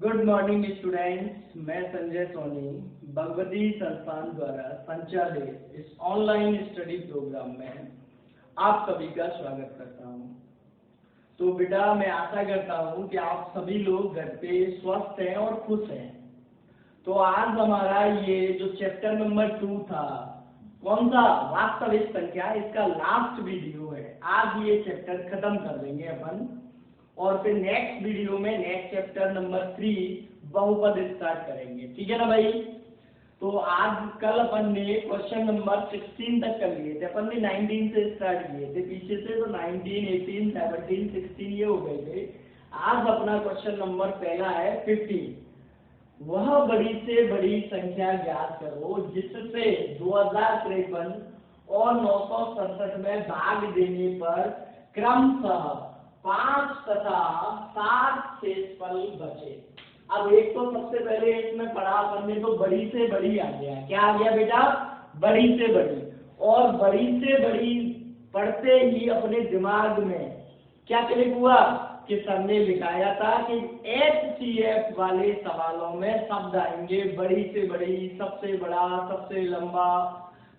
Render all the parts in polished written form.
Good morning students, मैं संजय सोनी भगवती संस्थान द्वारा संचालित इस ऑनलाइन स्टडी प्रोग्राम में आप सभी का स्वागत करता हूं। तो बेटा, मैं आशा करता हूं कि आप सभी लोग घर पे स्वस्थ हैं और खुश हैं। तो आज हमारा ये जो चैप्टर नंबर 2 था, कौन सा, वास्तविक संख्या, इसका लास्ट वीडियो है। आज ये चैप्टर खत्म कर देंगे अपन और फिर नेक्स्ट वीडियो में नेक्स्ट चैप्टर नंबर 3 बहुपद स्टार्ट करेंगे। ठीक है ना भाई? तो आज कल अपन ने क्वेश्चन नंबर 16 तक कर लिए थे। अपन ने 19 से स्टार्ट किए थे पीछे से, तो 19, 18, 17, 16 ये हो गए थे। आज अपना क्वेश्चन नंबर पहला है 15। वह बड़ी से बड़ी संख्या ज्ञात करो जिससे 2053 और 967 में भाग देने पर क्रमशः 5 तथा 7 शेषफल बचे। अब एक तो सबसे पहले इसमें पढ़ा अपन ने, तो बड़ी से बड़ी आ गया। क्या आ गया बेटा? बड़ी से बड़ी। और बड़ी से बड़ी पढ़ते ही अपने दिमाग में क्या क्लिक हुआ कि सर ने लिखाया था कि HCF वाले सवालों में शब्द आएंगे बड़ी से बड़ी, सबसे बड़ा, सबसे लंबा।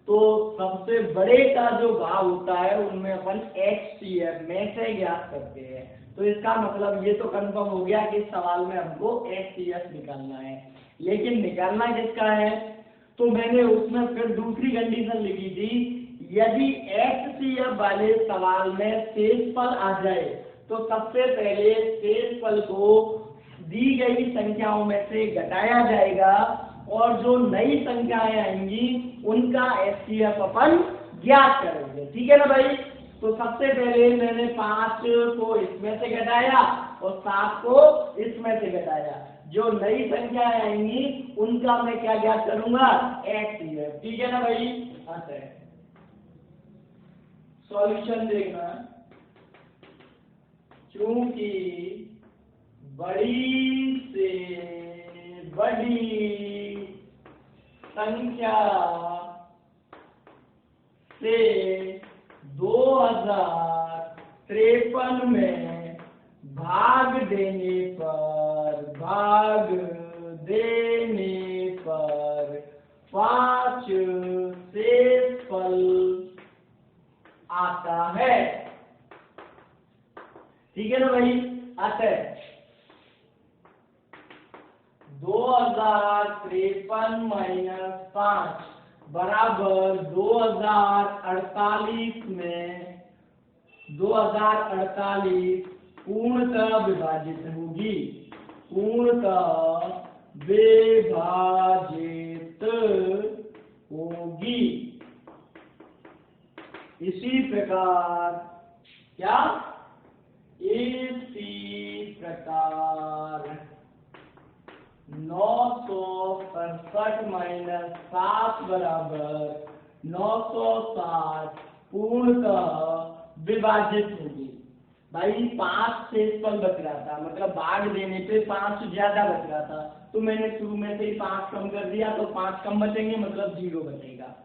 तो सबसे बड़े का जो भाव होता है उनमें अपन HCF में से ज्ञात करते हैं। तो इसका मतलब ये तो कंफर्म हो गया कि इस सवाल में हमको HCF निकालना है। लेकिन निकालना किसका है? तो मैंने उसमें फिर दूसरी कंडीशन लिखी थी, यदि HCF वाले सवाल में शेषफल आ जाए तो सबसे पहले शेषफल को दी गई संख्याओं में से घटाया जाएगा और जो नई संख्याएं आएंगी उनका HCF अपन ज्ञात करेंगे। ठीक है ना भाई? तो सबसे पहले मैंने 5 को इसमें से घटाया और 7 को इसमें से घटाया। जो नई संख्याएं आएंगी उनका मैं क्या ज्ञात करूंगा? HCF। ठीक है ना भाई? अच्छा, सॉल्यूशन देखना। क्योंकि बड़ी से बड़ी संख्या से 2053 में भाग देने पर 5 शेषफल आता है। ठीक है ना भाई? आता है 2053 माइनस 5 बराबर 2048 में 2048 पूर्णतः विभाजित होगी। पूर्णतः विभाजित होगी। इसी प्रकार क्या? इसी प्रकार 967 माइनस 7 बराबर 960 पूर्णतः विभाजित होगी। भाई 5 शेषफल बच रहा था, मतलब भाग देने पे 5 ज्यादा बच रहा था, तो मैंने शुरू में से ही 5 कम कर दिया, तो 5 कम बचेंगे मतलब 0 बचेगा।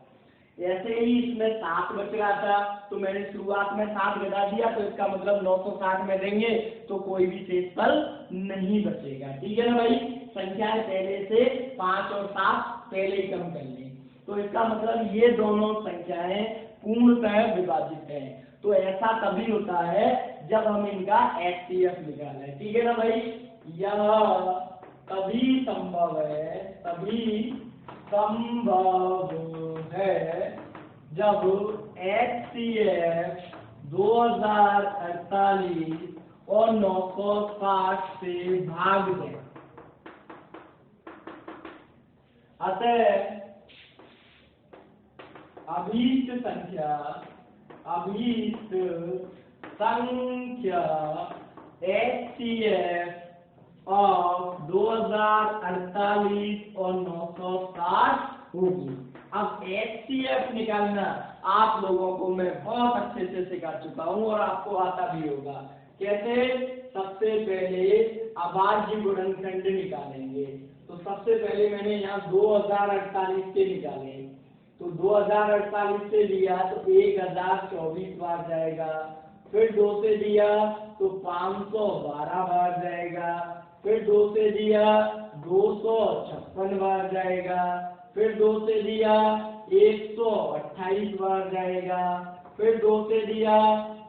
ऐसे ही इसमें 7 बच रहा था, तो मैंने शुरुआत में 7 घटा दिया, तो इसका मतलब 960 में देंगे तो कोई भी शेषफल नहीं बचेगा। ठीक है ना भाई? संख्याएं पहले से 5 और 7 पहले ही कम कर लें, तो इसका मतलब ये दोनों संख्याएं पूर्णतः विभाजित हैं। तो ऐसा तभी होता है जब हम इनका HCF निकालें। ठीक है ना भाई? यह तभी संभव है जब HCF 2048 और 960 से भाग दे। अतः अभीष्ट संख्या HCF ऑफ 2048 और 960 होगी। अब HCF निकालना आप लोगों को मैं बहुत अच्छे से सिखा चुका हूं और आपको आता भी होगा। कैसे? सबसे पहले अभाज्य गुणनखंड निकालेंगे। तो सबसे पहले मैंने यहाँ 2048 के निकाले, तो 2048 से लिया तो 1024 बार जाएगा, फिर 2 से लिया तो 512 बार जाएगा, फिर 2 से दिया 256 बार जाएगा, फिर 2 से दिया 128 बार जाएगा, फिर 2 से दिया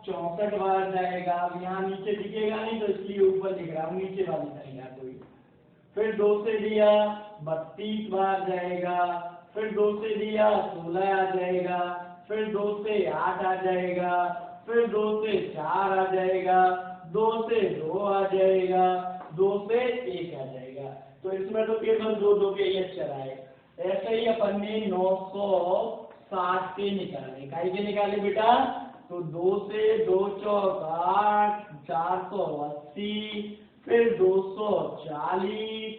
64 बार जाएगा। अब यहाँ नीचे दिखेगा नहीं तो इसलिए ऊपर दिख रहा हूँ, नीचे वाली संख्या कोई। फिर 2 से दिया 32 बार जाएगा, फिर 2 से दिया 16 आ जाएगा, फिर 2 से 8 आ जाएगा, फिर 2 से 4 आ जाएगा, 2 से 2 आ जाएगा, 2 से 1 आ जाएगा। तो इसमें तो केवल 2 के ही अक्षर आए। ऐसे ही अपन ने 960 के निकाले, काहे के निकाले बेटा? तो 2 से 2 चौक 8, 480, फिर 240,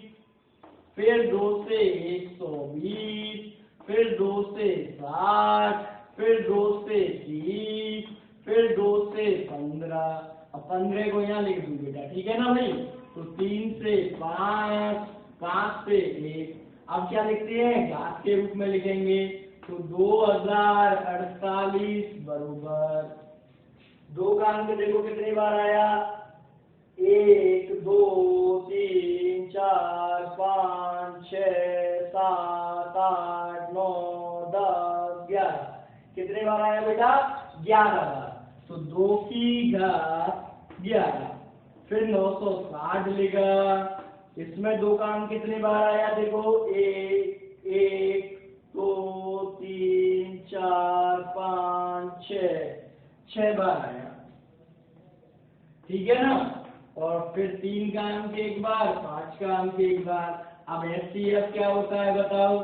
फिर 2 से 120, फिर 2 से 60, फिर 2 से 30, फिर 2 से 15। अब 15 को यहाँ लिख दूं बेटा, ठीक है ना भाई? तो 3 से 5, 5 से 1। अब क्या लिखते हैं? घात के रूप में लिखेंगे। तो 2048 बरोबर 2 का अंक देखो कितनी बार आया? 1 2 3 4 5 6 7 8 9 10 11। कितने बार आया बेटा? 11 बार। तो 2 की घात 11। फिर 960 लिखा, इसमें 2 का अंक कितने बार आया? देखो 1 1 2 3 4 5 6 बार आया, ठीक है ना? और फिर 3 का अंक 1 बार, 5 का अंक 1 बार। अब एचसीएफ क्या होता है बताओ?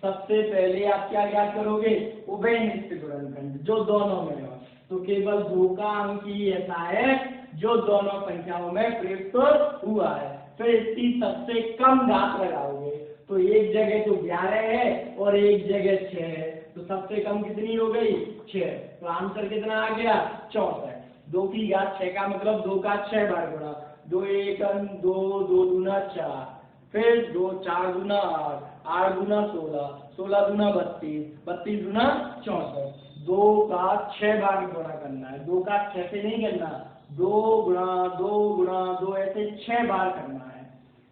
सबसे पहले आप क्या ज्ञात करोगे? उभयनिष्ठ गुणनखंड, जो दोनों में हो। तो केवल 2 का अंक ही ऐसा है जो दोनों संख्याओं में प्रयुक्त हुआ है। फिर इसकी सबसे कम घात लगाओगे, तो एक जगह तो 11 है और एक जगह 6 है, तो सबसे कम कितनी हो गई? 6। तो आंसर कितना आ गया? 64। 2 की घात 6 का मतलब 2 का 6 बार गुणा। 2 1 2, 2 दूना 4, फिर 2 4 दूना 8, 8 दूना 16, 16 दूना 32, 32 दूना 64। 2 का 6 बार गुणा करना है, 2 का 6 से नहीं करना, 2 गुणा 2 गुणा 2 ऐसे 6 बार करना है,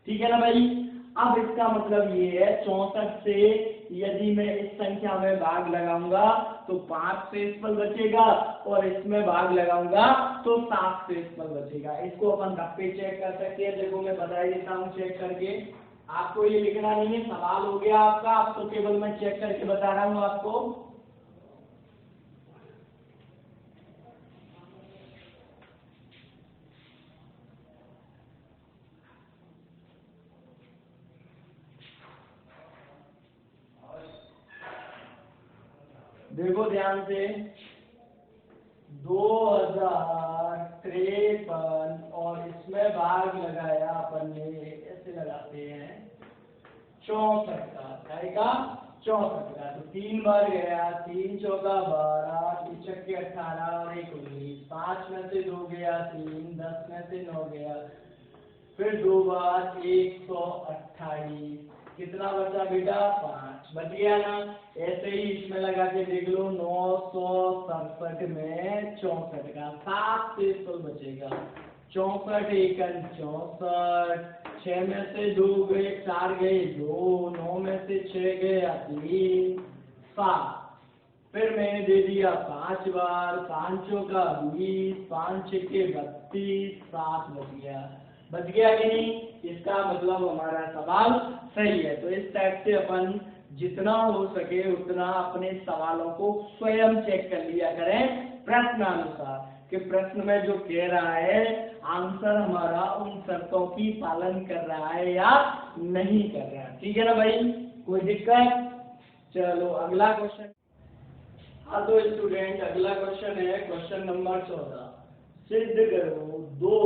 ठीक है ना भाई? अब इसका मतलब ये है 64 से यदि मैं इस संख्या में भाग लगाऊंगा तो 5 शेषफल बचेगा, और इसमें भाग लगाऊंगा तो 7 शेषफल बचेगा। इसको अपन गप्पे चेक कर सकते हैं। देखो मैं बता देता हूँ चेक करके, आपको ये लिखना नहीं है, सवाल हो गया आपका, आप तो केवल मैं चेक करके बता रहा हूँ आपको। देखो ध्यान से, 2053 और इसमें भाग लगाया अपन ने, ऐसे लगाते हैं 64 का, 64 का। तो 3 बार गया, 3 चौका 12, 3 छक्के 18 और 1 19, 5 में से 2 गया 3, 10 में से 9 गया, फिर 2 बार 128, कितना बचा बेटा? 5 बच गया ना? ऐसे ही इसमें लगा के देख लो, 967 में 64 का 7 शेषफल बचेगा। 64 एकन 64, 6 में से 2 गए, 4 गए 2, 9 में से 6 गया 3, 7। फिर मैंने दे दिया 5 बार, 5 चौका 20, 5 छक्के 32, 7 बच गया कि नहीं? इसका मतलब हमारा सवाल सही है। तो इस टाइप से अपन जितना हो सके उतना अपने सवालों को स्वयं चेक कर लिया करें प्रश्नानुसार, कि प्रश्न में जो कह रहा है आंसर हमारा उन शर्तों की पालन कर रहा है या नहीं कर रहा है, ठीक है ना भाई? कोई दिक्कत? चलो अगला क्वेश्चन। हाँ तो स्टूडेंट, अगला क्वेश्चन है क्वेश्चन नंबर 14। सिद्ध करो 2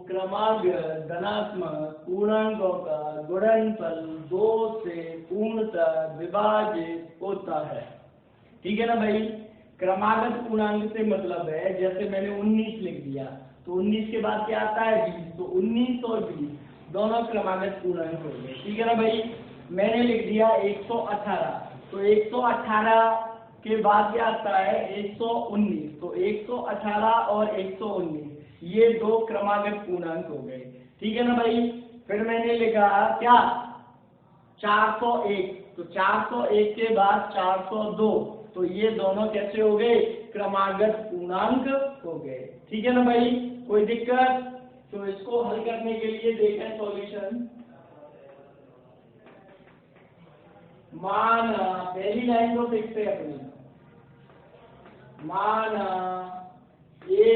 क्रमागत धनात्मक पूर्णांकों का गुणनफल 2 से पूर्णतः विभाजित होता है, ठीक है ना भाई? क्रमागत पूर्णांक से मतलब है, जैसे मैंने 19 लिख दिया, तो 19 के बाद क्या आता है? 20। तो 19 और 20 दोनों क्रमागत पूर्णांक हो गए, ठीक है ना भाई? मैंने लिख दिया 118, तो 118 के बाद क्या आता है? 119। तो 118 और 119 ये 2 क्रमागत पूर्णांक हो गए, ठीक है ना भाई? फिर मैंने लिखा क्या 401, तो 401 के बाद 402, तो ये दोनों कैसे हो गए क्रमागत पूर्णांक हो गए। ठीक है ना भाई, कोई दिक्कत? तो इसको हल करने के लिए देखें सॉल्यूशन। माना पहली लाइन को फिक्स है अपनी, माना ये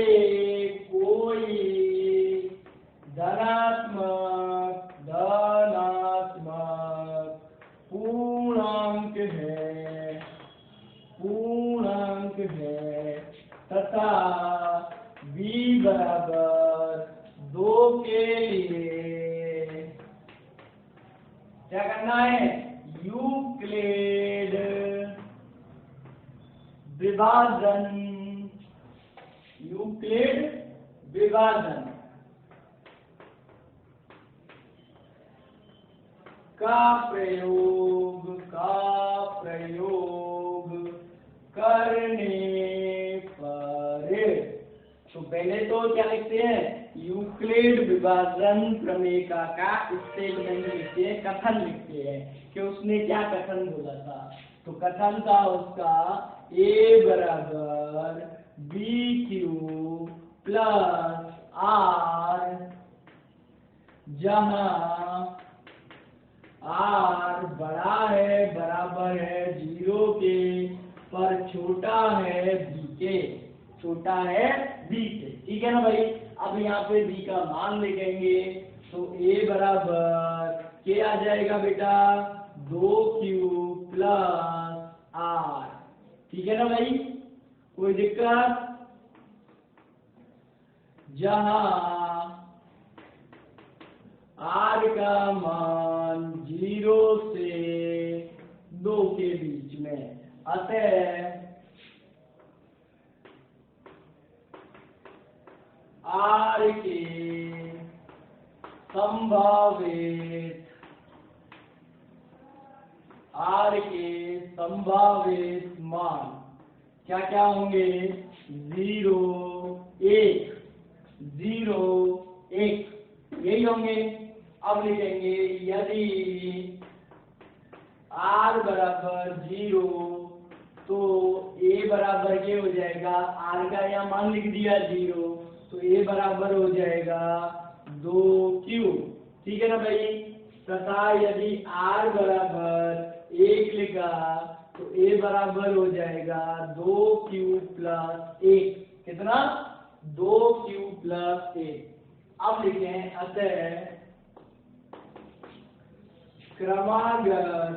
कोई धनात्मक पूर्णांक है तथा b बराबर 2 के लिए क्या करना है, यूक्लिड विभाजन का प्रयोग करने पर, तो पहले तो क्या लिखते हैं यूक्लिड विभाजन प्रमेय का स्टेटमेंट लिखते हैं, कथन लिखते हैं कि उसने क्या कथन बोला था। तो कथन था उसका a बराबर BQ प्लस R, जहां R बड़ा है बराबर है 0 के, पर छोटा है b के। ठीक है ना भाई, अब यहाँ पे b का मान लिखेंगे, तो a बराबर क्या आ जाएगा बेटा 2Q प्लस R। ठीक है ना भाई, कोई दिक्कत? जहां R का मान 0 से 2 के बीच में, अतः R के संभावित मान क्या क्या होंगे, 0 1 यही होंगे। अब लिखेंगे यदि R बराबर 0, तो A बराबर क्या हो जाएगा, R का यहाँ मान लिख दिया 0, तो A बराबर हो जाएगा 2Q। ठीक है ना भाई, तथा यदि R बराबर 1 लिखा, तो A बराबर हो जाएगा 2Q प्लस 1, कितना 2Q प्लस 1। अब लिखें अतः क्रमागत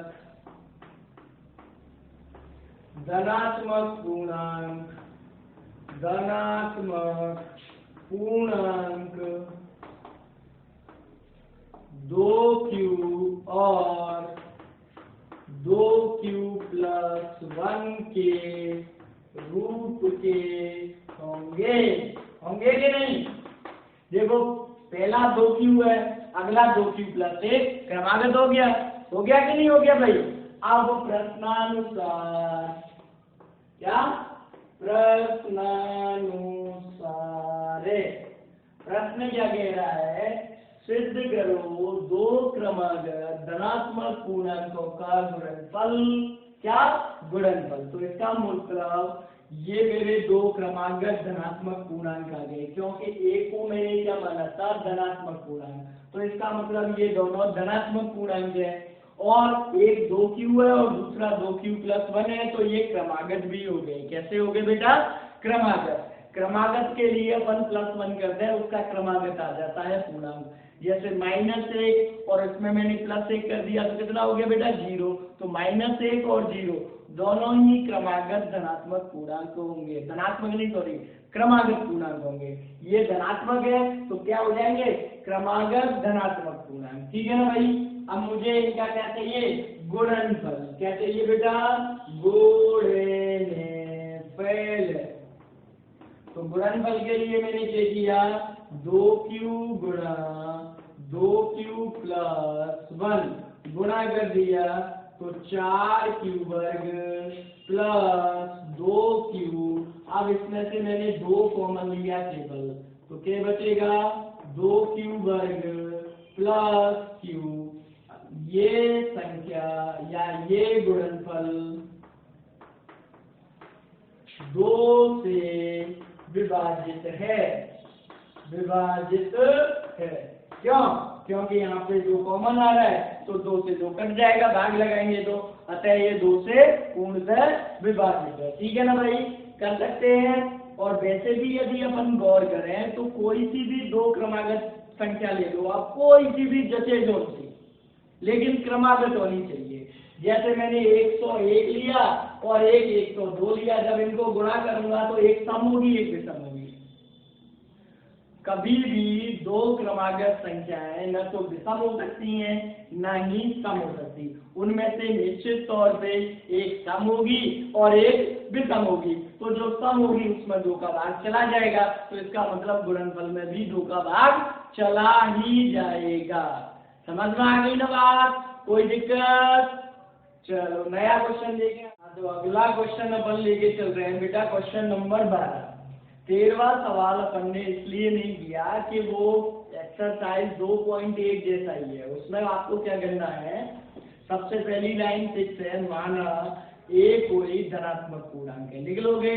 धनात्मक पूर्णांक 2Q और 2Q प्लस 1 के रूप के होंगे कि नहीं? देखो पहला 2Q है, अगला 2Q प्लस 1 क्रमागत हो गया कि नहीं हो गया भाई? अब प्रश्नानुसार प्रश्न क्या कह रहा है, सिद्ध करो 2 क्रमागत धनात्मक पूर्णांकों का गुणनफल। तो इसका मतलब ये मेरे 2 क्रमागत धनात्मक पूर्णांक आ गए, क्योंकि एक को मैंने क्या माना था धनात्मक पूर्णांक, तो इसका मतलब ये दोनों धनात्मक पूर्णांक है, और एक 2Q है और दूसरा 2Q प्लस 1 है, तो ये क्रमागत भी हो गए। कैसे हो गए बेटा? क्रमागत के लिए अपन प्लस 1 करते हैं, उसका क्रमागत आ जाता है पूर्णांक। जैसे -1 और इसमें मैंने प्लस 1 कर दिया, तो कितना हो गया बेटा 0। तो -1 और 0 दोनों ही क्रमागत धनात्मक पूर्णांक होंगे, क्रमागत पूर्णांक होंगे। ये धनात्मक है तो क्या हो जाएंगे, क्रमागत धनात्मक पूर्णांक। ठीक है ना भाई? अब मुझे इनका क्या चाहिए, गुणनफल। क्या चाहिए बेटा? गुणनफल। तो गुणनफल के लिए मैंने क्या किया, 2Q गुणा 2Q प्लस 1 गुणा कर दिया, तो 4Q वर्ग प्लस 2Q। अब इसमें से मैंने 2 कॉमन लिया केवल, तो क्या बचेगा 2Q वर्ग प्लस क्यू, ये संख्या या ये गुणनफल 2 से विभाजित है, विभाजित है। क्यों? क्योंकि यहाँ पे 2 कॉमन आ रहा है तो 2 से 2 कट जाएगा, भाग लगाएंगे तो, अतः ये 2 से पूर्णतः विभाजित है। ठीक है ना भाई, कर सकते हैं। और वैसे भी यदि अपन गौर करें तो कोई सी भी 2 क्रमागत संख्या ले लो आप, कोई सी भी जचे जोन सी, लेकिन क्रमागत होनी चाहिए। जैसे मैंने 101 लिया और एक 102 लिया, जब इनको गुणा करूंगा तो एक सम होगी एक विषम होगी। कभी भी 2 क्रमागत संख्याएं न तो विषम हो सकती हैं न ही सम हो सकती, उनमें से निश्चित तौर पे एक सम होगी और एक विषम होगी। तो जो सम होगी उसमें 2 का भाग चला जाएगा, तो इसका मतलब गुणनफल में भी 2 का भाग चला ही जाएगा। समझ में आ गई ना बात? कोई दिक्कत? चलो नया क्वेश्चन देखें। तो अगला क्वेश्चन अपन लेके चल रहे हैं बेटा, क्वेश्चन नंबर 12। 13वां सवाल अपन ने इसलिए नहीं किया कि वो एक्सरसाइज 2.1 जैसा ही है। उसमें आपको क्या करना है, सबसे पहली लाइन 6 है, माना ए कोई धनात्मक पूर्णांक है, लिख लोगे।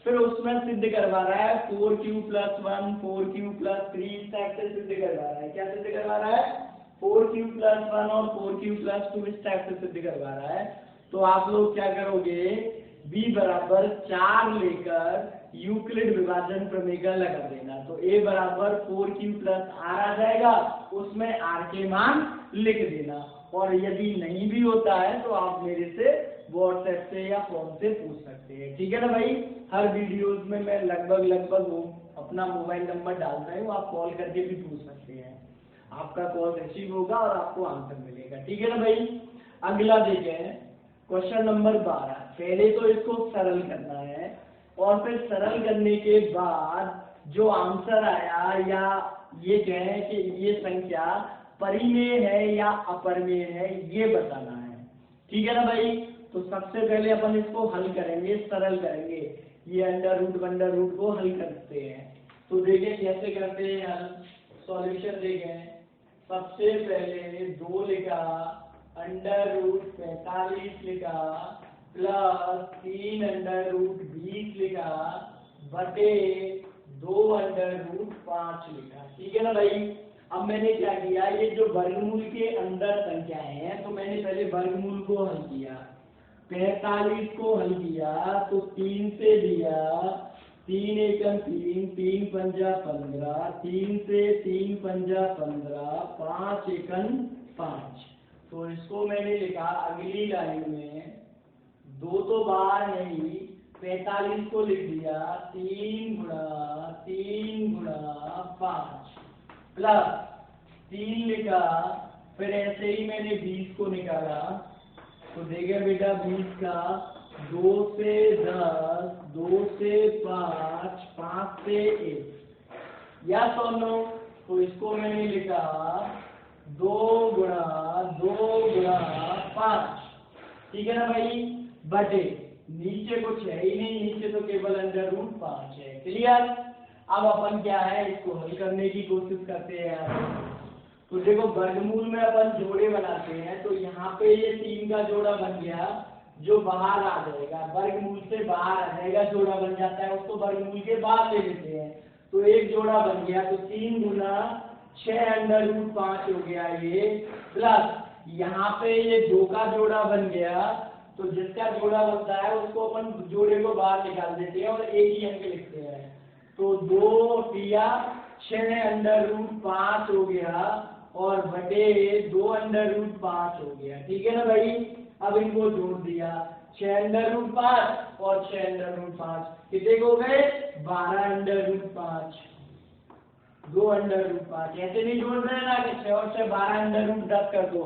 फिर उसमें सिद्ध करवा रहा है 4q + 1 4q + 3, इस टाइप से सिद्ध करवा रहा है। क्या सिद्ध करवा रहा है? 4q + 1 और 4q + 2, इस टाइप से सिद्ध करवा रहा है। तो आप लोग क्या करोगे, b बराबर 4 लेकर यूक्लिड विभाजन प्रमेय का लगा देना। तो a बराबर 4q + r आ जाएगा, उसमें r के मान लिख देना। और यदि नहीं भी होता है तो आप मेरे से व्हाट्सएप से या फोन से पूछ सकते हैं। ठीक है ना भाई? हर वीडियोस में मैं लगभग वो अपना मोबाइल नंबर डालता हूँ, आप कॉल करके भी पूछ सकते हैं। आपका कॉल रिसीव होगा और आपको आंसर मिलेगा। ठीक है ना भाई? अगला देखें क्वेश्चन नंबर 12। पहले तो इसको सरल करना है और फिर सरल करने के बाद जो आंसर आया, या ये कहें कि ये संख्या परिमेय है या अपरिमेय है, ये बताना है। ठीक है ना भाई? तो सबसे पहले अपन इसको हल करेंगे, सरल करेंगे। ये अंडर रूट को हल करते हैं। तो देखें कैसे करते हैं हल। सॉल्यूशन देखें, सबसे पहले 2 लिखा, √45 लिखा, प्लस 3 √20 लिखा, बटे 2 √5 लिखा। ठीक है ना भाई? अब मैंने क्या किया, ये जो वर्गमूल के अंदर संख्याएं हैं, तो मैंने पहले वर्गमूल को हल किया। 45 को हल किया तो 3 से दिया, 3 एकम 3, 3 पंजा 15, 3 से 3 पंजा 15, 5 एकम 5। तो इसको मैंने लिखा अगली लाइन में, 2 तो बाहर नहीं, 45 को लिख दिया 3 गुणा 5 प्लस 3 लिखा। फिर ऐसे ही मैंने 20 को निकाला, तो देखिए बेटा 20 का 2 से 10, 2 से 5, 5 से 1, या दोनों। तो इसको मैंने लिखा 2 गुणा 5। ठीक है ना भाई? बटे नीचे कुछ है ही नहीं, नीचे तो केवल √5 है। क्लियर? अब अपन क्या है, इसको हल करने की कोशिश करते हैं यार। तो देखो वर्गमूल में अपन जोड़े बनाते हैं, तो यहाँ पे ये 3 का जोड़ा बन गया जो बाहर आ जाएगा, वर्गमूल से बाहर आ जाएगा, जोड़ा बन जाता है, उसको वर्गमूल के बाहर ले लेते हैं। तो एक जोड़ा बन गया, तो 3 गुना 6 √5 हो गया ये, प्लस यहाँ पे ये 2 का जोड़ा बन गया। तो जिसका जोड़ा बनता है उसको अपन जोड़े को बाहर निकाल देते हैं और एक ही अंक लिखते हैं। तो 2 तिया 6 √5 हो गया और बटे 2 √5 हो गया। ठीक है ना भाई? अब इनको जोड़ दिया, 6 √5 और 6 √5 कितने हो गए, 12 √5, 2 √5। ऐसे नहीं जोड़ रहे ना कि 6 और 6 12 √10 कर दो।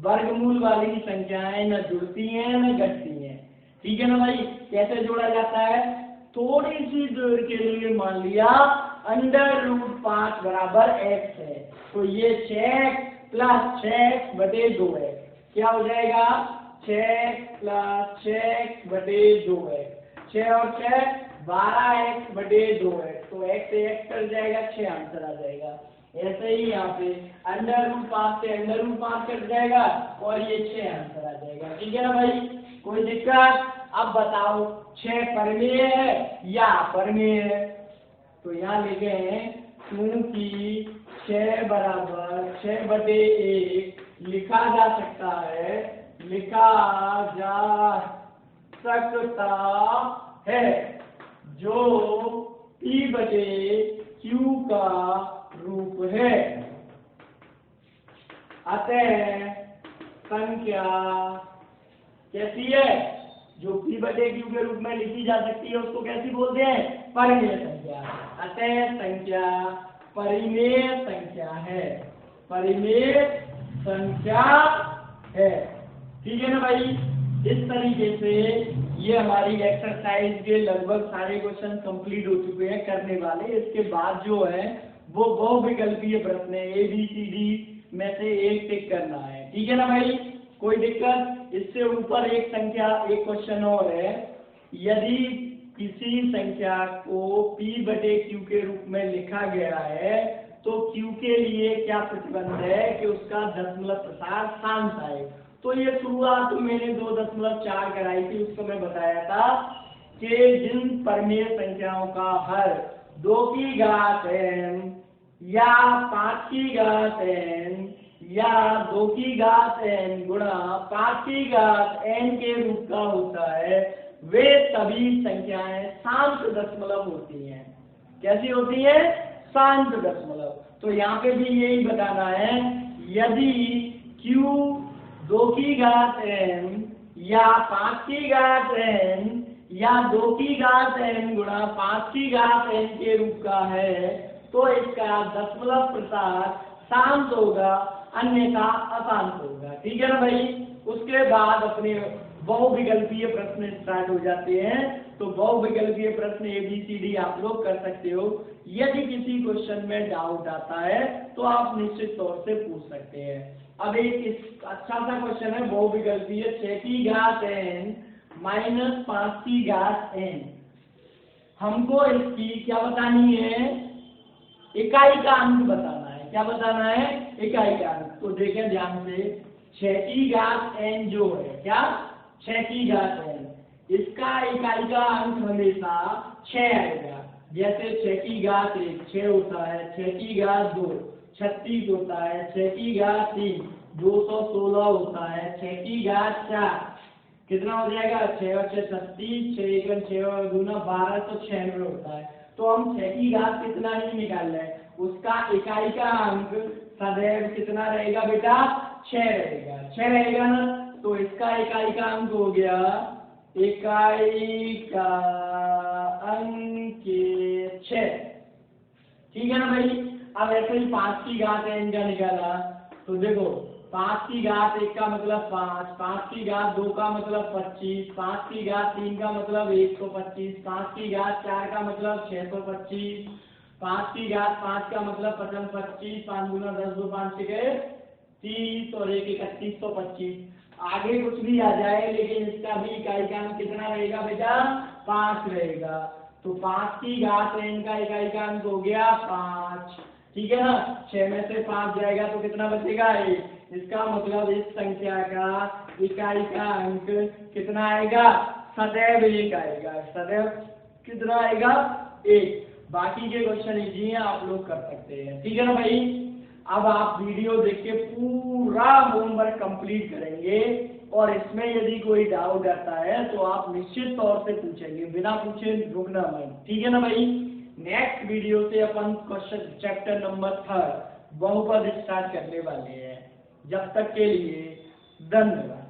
वर्गमूल वाली संख्याएं न जुड़ती हैं न घटती हैं। ठीक है ना भाई? कैसे जोड़ा जाता है, थोड़ी सी देर के लिए मान लिया √5 बराबर x है, तो ये 6x प्लस 6x बटे 2x क्या हो जाएगा, 6x प्लस 6x बटे 2x, 6 और 6 12x बटे 2x, तो x से x कट जाएगा, 6 आंसर आ जाएगा। ऐसे ही यहाँ पे √5 से √5 कट जाएगा और ये 6 आंसर आ जाएगा। ठीक है ना भाई, कोई दिक्कत? अब बताओ 6 परिमेय है या अपरिमेय है? तो यहाँ लिखे हैं क्योंकि 6 बराबर 6/1 लिखा जा सकता है जो P/Q का रूप है। अतः संख्या कैसी है? जो P/Q के रूप में लिखी जा सकती है उसको कैसी बोलते हैं? परिमेय संख्या। अतः संख्या परिमेय संख्या है, परिमेय संख्या है। ठीक है ना भाई, इस तरीके से ये हमारी एक्सरसाइज के लगभग सारे क्वेश्चन कंप्लीट हो चुके हैं करने वाले। इसके बाद जो है वो बहुविकल्पीय प्रश्न है, ABCD में से एक टिक करना है। ठीक है ना भाई, कोई दिक्कत? इससे ऊपर एक क्वेश्चन और है, यदि किसी संख्या को P/Q के रूप में लिखा गया है तो Q के लिए क्या प्रतिबंध है कि उसका दशमलव प्रसार शांत आए। तो ये शुरुआत मैंने 2.4 कराई थी, उसको मैं बताया था कि जिन परिमेय संख्याओं का हर 2 की घात n या 5 की घात n या 2 की घात n गुणा 5 की घात n के रूप का होता है, वे सभी संख्याएं शांत दशमलव होती हैं। कैसी होती है? शांत दशमलव। तो यहाँ पे भी यही बताना है, यदि Q 2 की घात n या 5 की घात n या 2 की घात n गुणा 5 की घात n के रूप का है तो इसका दशमलव प्रसार शांत होगा, अन्यथा अशांत होगा। ठीक है ना भाई, उसके बाद अपने बहुविकल्पीय प्रश्न स्टार्ट हो जाते हैं। तो बहुविकल्पीय प्रश्न ABCD आप लोग कर सकते हो। यदि किसी क्वेश्चन में डाउट आता है तो आप निश्चित तौर से पूछ सकते हैं। अब एक अच्छा सा क्वेश्चन है बहुविकल्पीय, 6 की घात n माइनस 5 की घात n। हमको इसकी क्या बतानी है? इकाई का अंक बताना है। क्या बताना है? इकाई का अंक। तो देखें ध्यान से, 6 की घात n जो है, क्या 6 की घात n, इसका इकाई का अंक हमेशा 6 आएगा। जैसे 6 की घात 1 6 होता है, 6 की घात 2 36 होता है, 6 की घात 3 216 होता है, 6 की घात 4 कितना हो जाएगा? 6 और 6 36, 6 1 6 और 2 1296 होता है। तो हम 6 की घात कितना नहीं निकाल रहे हैं, उसका इकाई का अंक सदैव कितना रहेगा बेटा? 6 रहेगा। 6 रहेगा ना, तो इसका इकाई का अंक हो गया, इकाई का अंक 6। ठीक है ना भाई। अब ऐसे ही 5 की घात n का निकाला, तो देखो 5 की घात 1 का मतलब 5, 5 की घात 2 का मतलब 25, 5 की घात 3 का मतलब 125, 5 की घात 4 का मतलब 625, 5 की घात 5 का मतलब 55, 5 गुना 10 2 5 6 30 और 1 3125। आगे कुछ भी आ जाए लेकिन इसका भी इकाई का अंक कितना रहेगा बेटा? 5 रहेगा। तो 5 की घात n का इकाई का अंक हो गया 5। ठीक है ना, 6 में से 5 जाएगा तो कितना बचेगा? 1। इसका मतलब इस संख्या का इकाई का अंक कितना आएगा? सदैव 1 आएगा। सदैव कितना आएगा? 1। बाकी के क्वेश्चन इजी हैं, आप लोग कर सकते हैं। ठीक है ना भाई। अब आप वीडियो देख के पूरा होमवर्क कंप्लीट करेंगे और इसमें यदि कोई डाउट आता है तो आप निश्चित तौर से पूछेंगे, बिना पूछे रुकना मत। ठीक है ना भाई। नेक्स्ट वीडियो से अपन क्वेश्चन चैप्टर नंबर 3 बहुपद स्टार्ट करने वाले हैं। जब तक के लिए धन्यवाद।